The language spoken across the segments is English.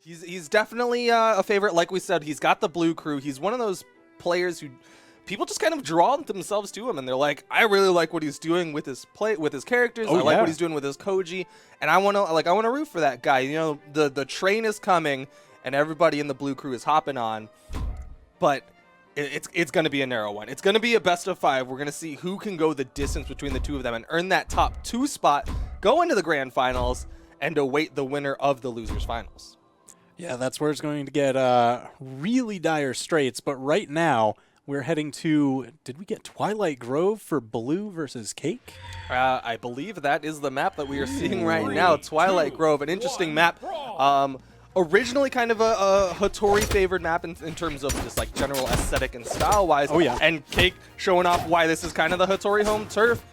He's definitely a favorite. Like we said, he's got the blue crew. He's one of those players who people just kind of draw themselves to him, and they're like, I really like what he's doing with his characters. I like what he's doing with his Koji, and I want to root for that guy. You know, the train is coming, and everybody in the blue crew is hopping on, but it's going to be a narrow one. It's going to be a best of 5. We're going to see who can go the distance between the two of them and earn that top 2 spot, go into the grand finals, and await the winner of the losers finals. Yeah, that's where it's going to get really dire straits. But right now, we're heading to, did we get Twilight Grove for Blue versus Cake? I believe that is the map that we are seeing right now. Twilight Grove, an interesting map. Originally kind of a Hattori favored map in terms of just like general aesthetic and style wise. Oh yeah. And Cake showing off why this is kind of the Hattori home turf.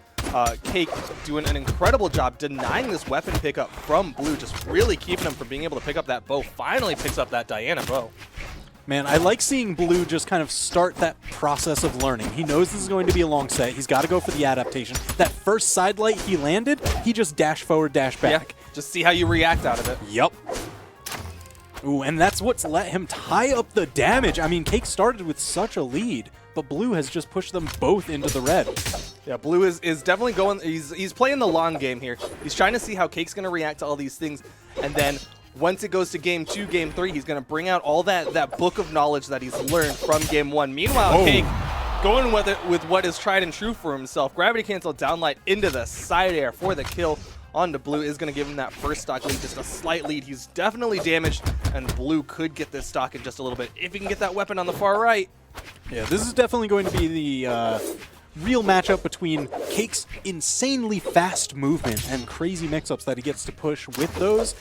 Cake doing an incredible job denying this weapon pickup from Blue, just really keeping him from being able to pick up that bow. Finally picks up that Diana bow. Man, I like seeing Blue just kind of start that process of learning. He knows this is going to be a long set. He's got to go for the adaptation. That first side light he landed, he just dash forward, dash back. Yeah, just see how you react out of it. Yep. Ooh, and that's what's let him tie up the damage. I mean, Cake started with such a lead, but Blue has just pushed them both into the red. Yeah, Blue is definitely going. He's playing the long game here. He's trying to see how Cake's going to react to all these things, and then once it goes to game 2, game 3, he's going to bring out all that book of knowledge that he's learned from game 1. Meanwhile, Cake going with what is tried and true for himself. Gravity cancel downlight into the side air for the kill onto Blue is going to give him that first stock lead, just a slight lead. He's definitely damaged, and Blue could get this stock in just a little bit if he can get that weapon on the far right. Yeah, this is definitely going to be the real matchup between Cake's insanely fast movement and crazy mix-ups that he gets to push with those,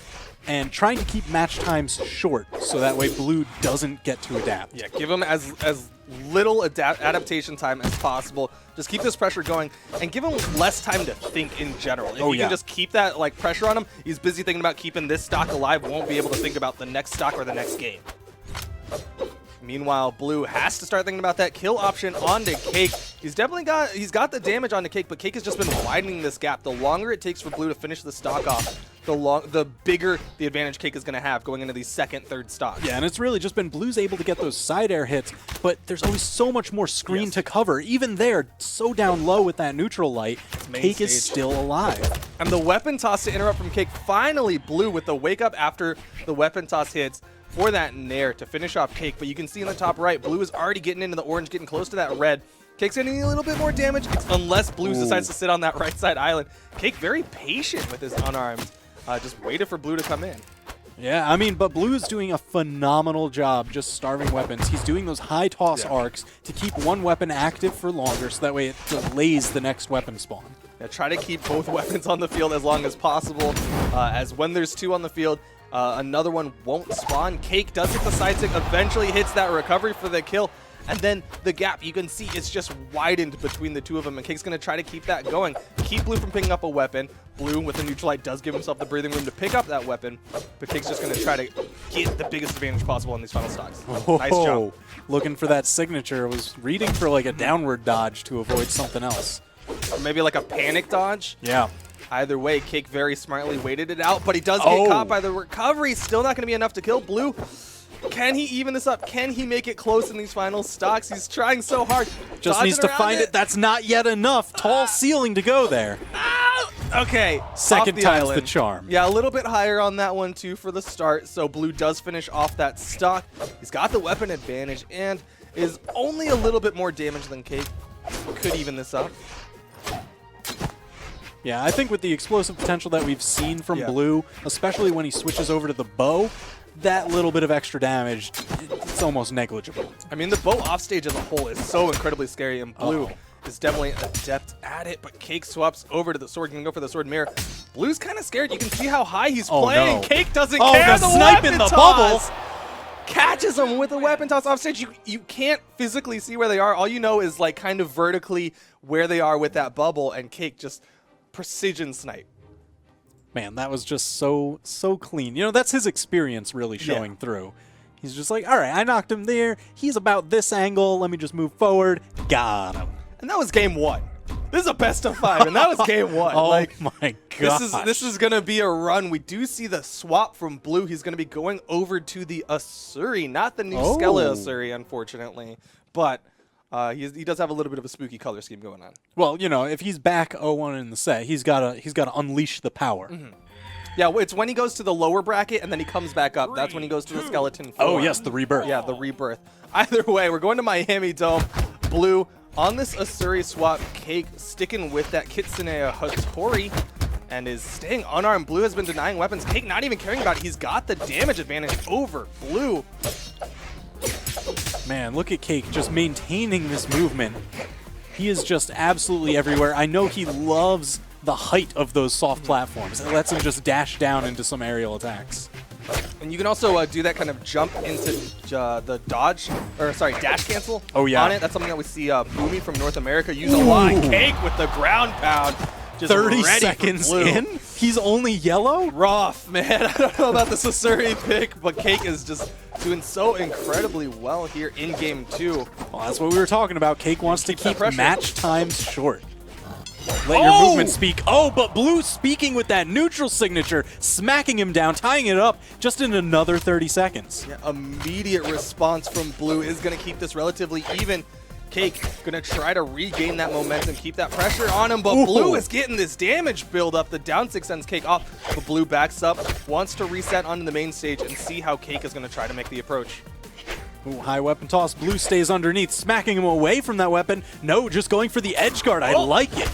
and trying to keep match times short so that way Blue doesn't get to adapt. Yeah, give him as little adaptation time as possible. Just keep this pressure going and give him less time to think in general. If you can just keep that like pressure on him, he's busy thinking about keeping this stock alive, won't be able to think about the next stock or the next game. Meanwhile, Blue has to start thinking about that kill option onto Cake. He's got the damage onto Cake, but Cake has just been widening this gap. The longer it takes for Blue to finish the stock off, the bigger the advantage Cake is going to have going into these second, third stocks. Yeah, and it's really just been Blue's able to get those side air hits, but there's always so much more screen to cover. Even there, so down low with that neutral light, Cake is still alive. And the weapon toss to interrupt from Cake, finally Blue with the wake up after the weapon toss hits for that nair to finish off Cake. But you can see in the top right, Blue is already getting into the orange, getting close to that red. Cake's going to need a little bit more damage unless Blue decides to sit on that right side island. Cake very patient with his unarmed. Just waited for Blue to come in. Yeah, I mean, but Blue is doing a phenomenal job just starving weapons. He's doing those high toss arcs to keep one weapon active for longer so that way it delays the next weapon spawn. Yeah, try to keep both weapons on the field as long as possible, as when there's 2 on the field, another one won't spawn. Cake does hit the side stick, eventually hits that recovery for the kill, and then the gap, you can see it's just widened between the two of them, and Cake's going to try to keep that going. Keep Blue from picking up a weapon. Blue, with the neutral light, does give himself the breathing room to pick up that weapon, but Cake's just going to try to get the biggest advantage possible in these final stocks. Nice job. Looking for that signature. Was reading for like a downward dodge to avoid something else. Or maybe like a panic dodge. Yeah. Either way, Cake very smartly waited it out, but he does get caught by the recovery. Still not going to be enough to kill Blue. Can he even this up? Can he make it close in these final stocks? He's trying so hard. Just needs to find it. That's not yet enough. Tall ceiling to go there. Okay. Second time's the charm. Yeah, a little bit higher on that one too for the start. So Blue does finish off that stock. He's got the weapon advantage and is only a little bit more damage than Cake. Could even this up. Yeah, I think with the explosive potential that we've seen from Blue, especially when he switches over to the bow, that little bit of extra damage, it's almost negligible. I mean, the bow offstage as a whole is so incredibly scary, and Blue is definitely adept at it, but Cake swaps over to the sword. Can go for the sword mirror. Blue's kind of scared. You can see how high he's playing. No. Cake doesn't care. The snipe in the bubbles catches him with a weapon toss offstage. You can't physically see where they are. All you know is like kind of vertically where they are with that bubble, and Cake just precision snipe. Man, that was just so clean. You know, that's his experience really showing through. He's just like, all right, I knocked him there. He's about this angle. Let me just move forward. Got him. And that was game 1. This is a best of 5, and that was game 1. Oh like, my god. This is going to be a run. We do see the swap from Blue. He's going to be going over to the Asuri, not the new Skella Asuri, unfortunately. But he does have a little bit of a spooky color scheme going on. Well, you know, if he's back 0-1 in the set, he's got to unleash the power. Yeah, it's when he goes to the lower bracket and then he comes back up. That's when he goes to the skeleton form. Oh, yes, the rebirth. Yeah, the rebirth. Either way, we're going to Miami Dome. Blue on this Asuri swap. Cake sticking with that Kitsune Hattori and is staying unarmed. Blue has been denying weapons. Cake not even caring about it. He's got the damage advantage over Blue. Man, look at Cake just maintaining this movement. He is just absolutely everywhere. I know he loves the height of those soft platforms. It lets him just dash down into some aerial attacks. And you can also do that kind of jump into the dodge, or sorry, dash cancel on it. That's something that we see Boomy from North America use a lot. Cake with the ground pound. Just 30 seconds in? He's only yellow? Rough, man. I don't know about the Sasuri pick, but Cake is just doing so incredibly well here in game 2. Well, that's what we were talking about. Cake wants to keep match times short. Let your movement speak. Oh, but Blue speaking with that neutral signature, smacking him down, tying it up just in another 30 seconds. Yeah, immediate response from Blue is going to keep this relatively even. Cake going to try to regain that momentum, keep that pressure on him, but Blue is getting this damage build up. The down 6 sends Cake off, but Blue backs up, wants to reset onto the main stage and see how Cake is going to try to make the approach. Ooh, high weapon toss. Blue stays underneath, smacking him away from that weapon. No, just going for the edge guard. I like it.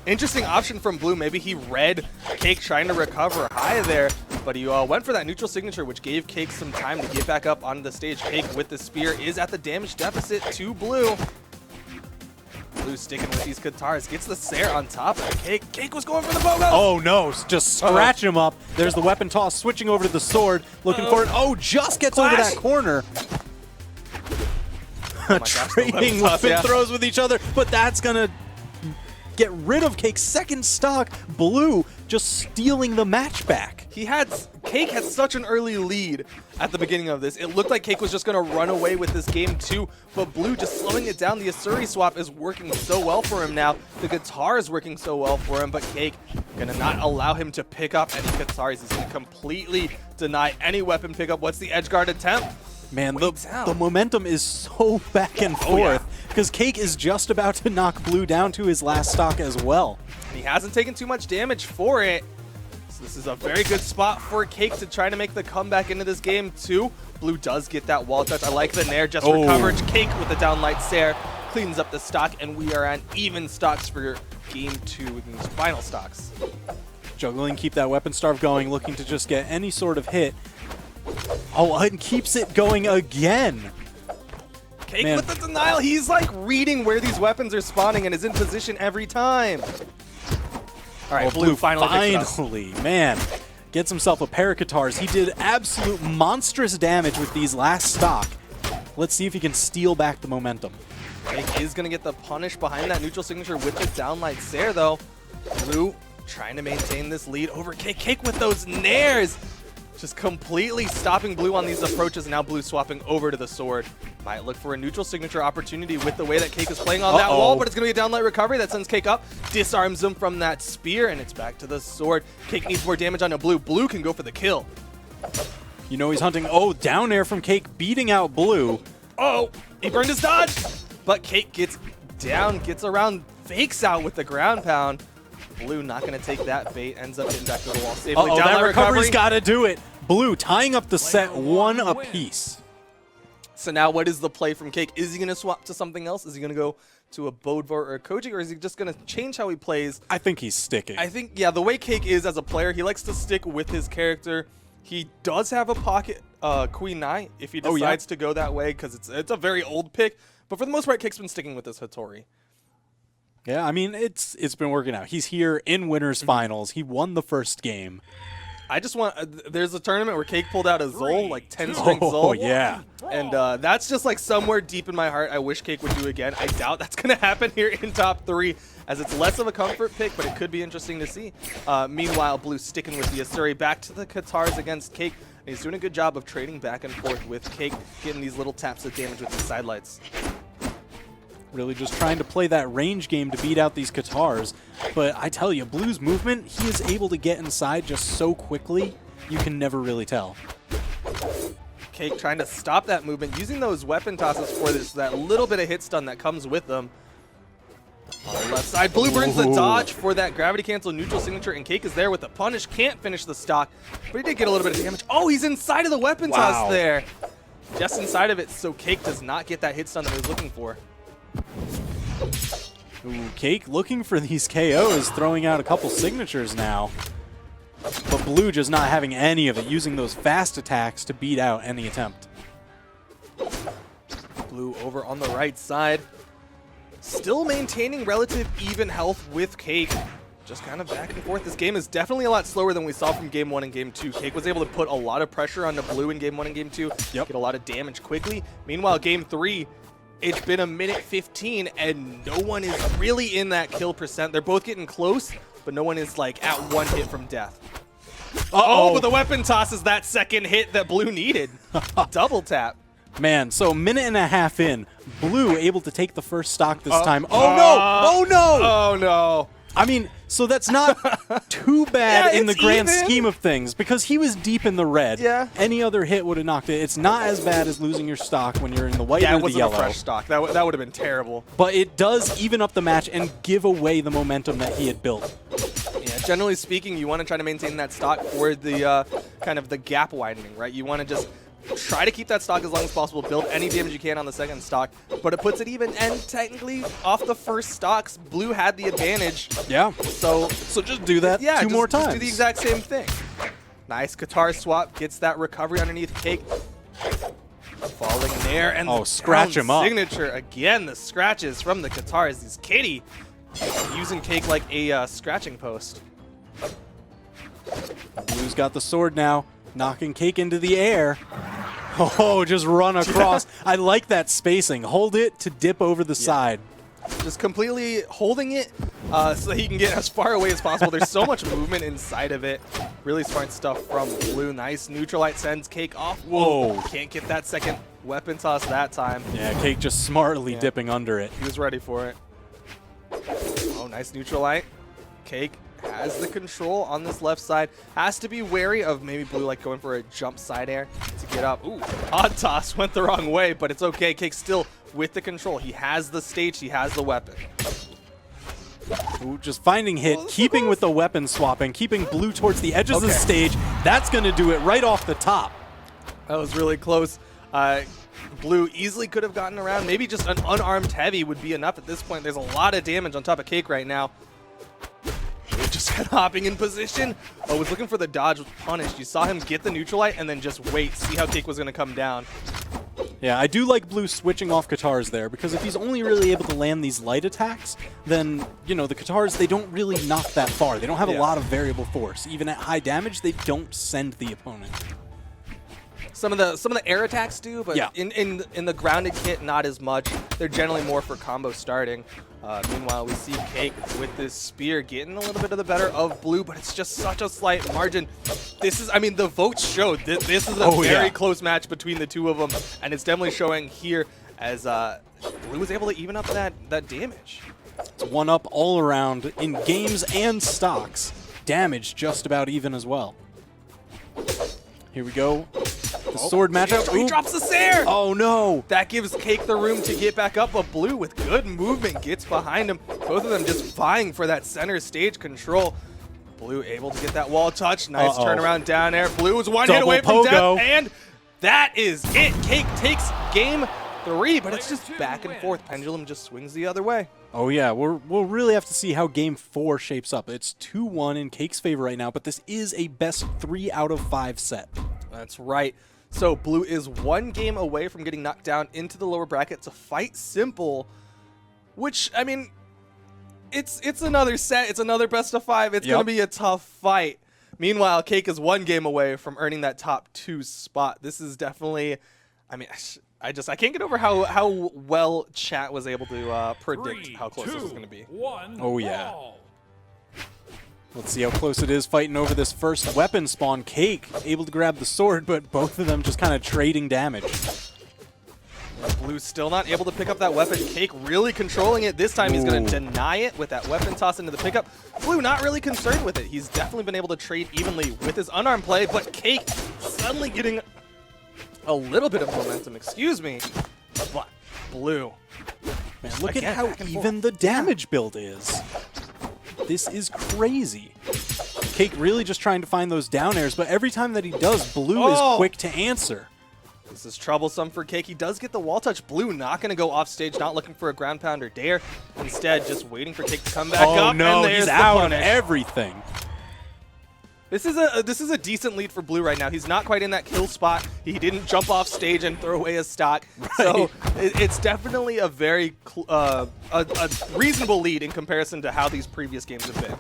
Interesting option from Blue. Maybe he read Cake trying to recover high there, but he went for that neutral signature, which gave Cake some time to get back up on the stage. Cake with the spear is at the damage deficit to Blue. Blue sticking with these Katars, gets the Sair on top of Cake. Cake was going for the Bogos. Oh no, just scratch him up. There's the weapon toss, switching over to the sword, looking for it. Oh, just gets over that corner. Trading weapon throws with each other, but that's gonna get rid of Cake's second stock. Blue just stealing the match back. Cake had such an early lead at the beginning of this. It looked like Cake was just going to run away with this game too, but Blue just slowing it down. The Asuri swap is working so well for him now. The guitar is working so well for him, but Cake going to not allow him to pick up any guitars. He's going to completely deny any weapon pickup. What's the edge guard attempt? Man, the momentum is so back and forth because Cake is just about to knock Blue down to his last stock as well. He hasn't taken too much damage for it. So this is a very good spot for Cake to try to make the comeback into this game too. Blue does get that wall touch. I like the Nair just for coverage. Cake with the downlight Sair cleans up the stock, and we are on even stocks for game 2 with these final stocks. Juggling, keep that weapon starve going, looking to just get any sort of hit. Oh, and keeps it going again. Cake with the denial. He's like reading where these weapons are spawning and is in position every time. All right, Blue finally, man, gets himself a pair of Katars. He did absolute monstrous damage with these last stock. Let's see if he can steal back the momentum. Cake is going to get the punish behind that neutral signature with the downlight Sair, though. Blue trying to maintain this lead over Cake. Cake with those Nairs. Just completely stopping Blue on these approaches, and now Blue swapping over to the sword. Might look for a neutral signature opportunity with the way that Cake is playing on that wall, but it's going to be a downlight recovery that sends Cake up, disarms him from that spear, and it's back to the sword. Cake needs more damage on a Blue. Blue can go for the kill. You know he's hunting. Oh, down air from Cake, beating out Blue. Oh, he burned his dodge, but Cake gets down, gets around, fakes out with the ground pound. Blue not going to take that bait, ends up getting back to the wall safely. That recovery's got to do it. Blue tying up the set one apiece. So now what is the play from Cake? Is he going to swap to something else? Is he going to go to a Bodvar or a Koji, or is he just going to change how he plays? I think he's sticking. I think, yeah, the way Cake is as a player, he likes to stick with his character. He does have a pocket Queen Nai if he decides to go that way, because it's a very old pick. But for the most part, Cake's been sticking with this Hattori. Yeah, I mean, it's been working out. He's here in winners finals. He won the first game. I just want there's a tournament where Cake pulled out a Zol, like 10-string Zol. Oh, yeah. And that's just like somewhere deep in my heart I wish Cake would do again. I doubt that's going to happen here in top 3, as it's less of a comfort pick, but it could be interesting to see. Meanwhile, Blue sticking with the Asuri, back to the Katars against Cake. And he's doing a good job of trading back and forth with Cake, getting these little taps of damage with the sidelights. Really just trying to play that range game to beat out these Katars. But I tell you, Blue's movement, he is able to get inside just so quickly, you can never really tell. Cake trying to stop that movement, using those weapon tosses for that little bit of hit stun that comes with them. On the left side, Blue burns the dodge for that gravity cancel neutral signature, and Cake is there with the punish. Can't finish the stock, but he did get a little bit of damage. Oh, he's inside of the weapon toss there. Just inside of it, so Cake does not get that hit stun that he was looking for. Ooh, Cake looking for these KOs, throwing out a couple signatures now. But Blue just not having any of it, using those fast attacks to beat out any attempt. Blue over on the right side. Still maintaining relative even health with Cake. Just kind of back and forth. This game is definitely a lot slower than we saw from Game 1 and Game 2. Cake was able to put a lot of pressure onto Blue in Game 1 and Game 2. Get a lot of damage quickly. Meanwhile, Game 3, it's been a minute 15, and no one is really in that kill percent. They're both getting close, but no one is like at one hit from death. Oh, but the weapon toss is that second hit that Blue needed. Double tap. Man, so a minute and a half in, Blue able to take the first stock this time. Oh no! Oh no! Oh no! I mean, so that's not too bad in the grand even. scheme of things, because he was deep in the red. Yeah. Any other hit would have knocked it. It's not as bad as losing your stock when you're in the white Yeah, or it the wasn't yellow. a fresh stock. That would have been terrible. But it does even up the match and give away the momentum that he had built. Yeah, generally speaking, you want to try to maintain that stock for the kind of the gap widening, right? You want to just try to keep that stock as long as possible, build any damage you can on the second stock, but it puts it even, and technically off the first stocks, Blue had the advantage. Yeah. So just do that two more times. Just do the exact same thing. Nice Katar swap, gets that recovery underneath Cake. Falling there, and scratch him up. Signature again. The scratches from the Katars. These Kitty using Cake like a scratching post. Blue's got the sword now, knocking Cake into the air. Oh, just run across. I like that spacing. Hold it to dip over the side. Just completely holding it so he can get as far away as possible. There's so much movement inside of it. Really smart stuff from Blue. Nice neutralite sends Cake off. Whoa. Can't get that second weapon toss that time. Yeah, Cake just smartly dipping under it. He was ready for it. Oh, nice neutralite. Cake has the control on this left side. Has to be wary of maybe Blue like going for a jump side air to get up. Ooh, odd toss went the wrong way, but it's okay. Cake's still with the control. He has the stage. He has the weapon. Ooh, just finding hit, keeping with the weapon swapping, keeping Blue towards the edges of the stage. That's going to do it right off the top. That was really close. Blue easily could have gotten around. Maybe just an unarmed heavy would be enough at this point. There's a lot of damage on top of Cake right now. Just hopping in position. Oh, was looking for the dodge, was punished. You saw him get the neutralite and then just wait, see how Cake was going to come down. Yeah, I do like Blue switching off Katars there, because if he's only really able to land these light attacks, then, you know, the Katars, they don't really knock that far. They don't have a lot of variable force. Even at high damage, they don't send the opponent. Some of the air attacks do, but in the grounded kit, not as much. They're generally more for combo starting. Meanwhile, we see Cake with this spear getting a little bit of the better of Blue, but it's just such a slight margin. This is, I mean, the votes showed that this is a very close match between the two of them, and it's definitely showing here as Blue was able to even up that damage. It's one up all around in games and stocks. Damage just about even as well. Here we go. The sword matchup. He drops the Sair! Oh no! That gives Cake the room to get back up, but Blue with good movement gets behind him. Both of them just vying for that center stage control. Blue able to get that wall touch. Nice turnaround down air. Blue was one hit away from death, and that is it. Cake takes game 3, but it's just back and forth. Pendulum just swings the other way. Oh yeah, we'll really have to see how game 4 shapes up. It's 2-1 in Cake's favor right now, but this is a best 3 out of 5 set. That's right. So Blue is 1 game away from getting knocked down into the lower bracket to fight Simple, which, I mean, it's another set. It's another best of 5. It's going to be a tough fight. Meanwhile, Cake is 1 game away from earning that top 2 spot. This is definitely, I mean, I can't get over how well chat was able to predict how close this is going to be. Oh yeah. Let's see how close it is fighting over this first weapon spawn. Cake able to grab the sword, but both of them just kind of trading damage. Blue still not able to pick up that weapon. Cake really controlling it. This time he's going to deny it with that weapon toss into the pickup. Blue not really concerned with it. He's definitely been able to trade evenly with his unarmed play, but Cake suddenly getting a little bit of momentum, excuse me. But Blue. Man, look at how even the damage build is. This is crazy. Cake really just trying to find those down airs, but every time that he does, Blue is quick to answer. This is troublesome for Cake. He does get the wall touch. Blue not going to go off stage, not looking for a ground pound or dare. Instead, just waiting for Cake to come back up. Oh no, and he's out on everything. This is a decent lead for Blue right now. He's not quite in that kill spot. He didn't jump off stage and throw away his stock. Right. So it's definitely a very a reasonable lead in comparison to how these previous games have been.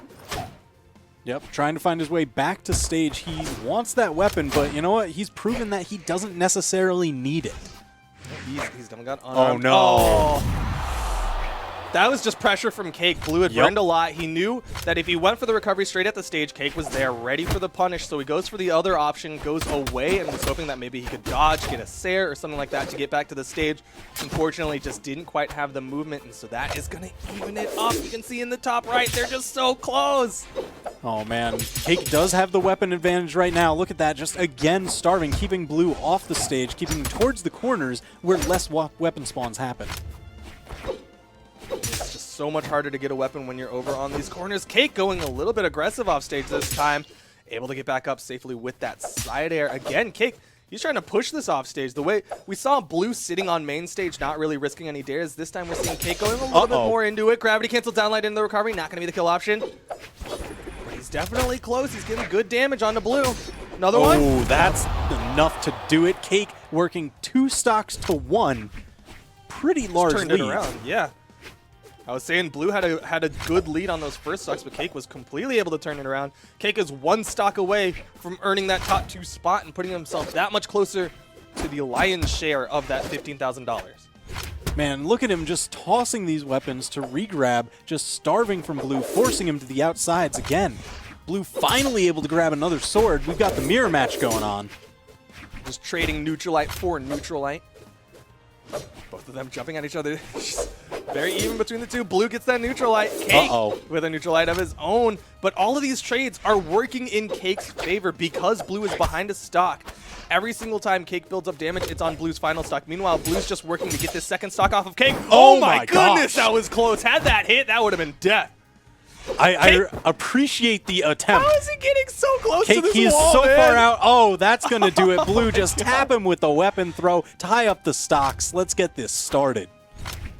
Yep, trying to find his way back to stage. He wants that weapon, but you know what? He's proven that he doesn't necessarily need it. He's definitely got unarmed. Oh, no. Oh. That was just pressure from Cake. Blue had burned a lot. He knew that if he went for the recovery straight at the stage, Cake was there, ready for the punish. So he goes for the other option, goes away, and was hoping that maybe he could dodge, get a Sair or something like that to get back to the stage. Unfortunately, just didn't quite have the movement, and so that is going to even it up. You can see in the top right, they're just so close. Oh, man. Cake does have the weapon advantage right now. Look at that. Just again starving, keeping Blue off the stage, keeping him towards the corners where less weapon spawns happen. It's just so much harder to get a weapon when you're over on these corners. Cake going a little bit aggressive off stage this time. Able to get back up safely with that side air. Again, Cake, he's trying to push this off stage. The way we saw Blue sitting on main stage, not really risking any dares. This time we're seeing Cake going a little bit more into it. Gravity cancel downlight into the recovery. Not going to be the kill option. But he's definitely close. He's getting good damage onto Blue. Another one. Oh, that's enough to do it. Cake working 2 stocks to 1. Pretty large lead. Turned it around, yeah. I was saying Blue had a good lead on those first stocks, but Cake was completely able to turn it around. Cake is 1 stock away from earning that top 2 spot and putting himself that much closer to the lion's share of that $15,000. Man, look at him just tossing these weapons to regrab, just starving from Blue, forcing him to the outsides again. Blue finally able to grab another sword. We've got the mirror match going on. Just trading Neutralite for Neutralite. Both of them jumping at each other. Very even between the two. Blue gets that Neutralite. Cake with a Neutralite of his own. But all of these trades are working in Cake's favor because Blue is behind a stock. Every single time Cake builds up damage, it's on Blue's final stock. Meanwhile, Blue's just working to get this second stock off of Cake. Oh my goodness, that was close. Had that hit, that would have been death. I appreciate the attempt. How is he getting so close to this Cake, wall, he's so man? far out. Oh, that's going to do it. Blue, just tap him with the weapon throw. Tie up the stocks. Let's get this started.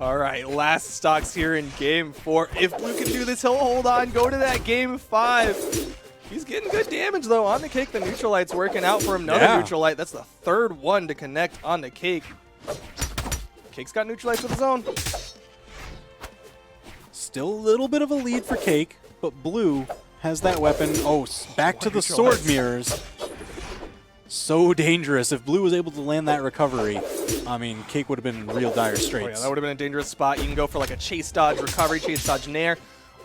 All right, last stocks here in Game 4. If Blue can do this, he'll hold on, go to that Game 5. He's getting good damage, though, on the Cake. The Neutralite's working out for him. Another Neutralite. That's the 3rd one to connect on the Cake. Cake's got Neutralites of his own. Still a little bit of a lead for Cake, but Blue has that weapon. Oh, back to the sword mirrors. So dangerous. If Blue was able to land that recovery, I mean, Cake would have been in real dire straits. Oh, yeah, that would have been a dangerous spot. You can go for like a chase dodge recovery, chase dodge nair.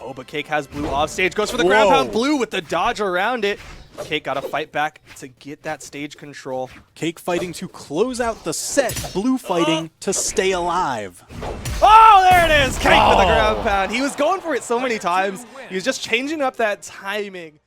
Oh, but Cake has Blue off stage. Goes for the ground pound. Blue with the dodge around it. Cake got to fight back to get that stage control. Cake fighting to close out the set. Blue fighting to stay alive. Oh, there it is. Cake with the ground pound. He was going for it so many times. He was just changing up that timing.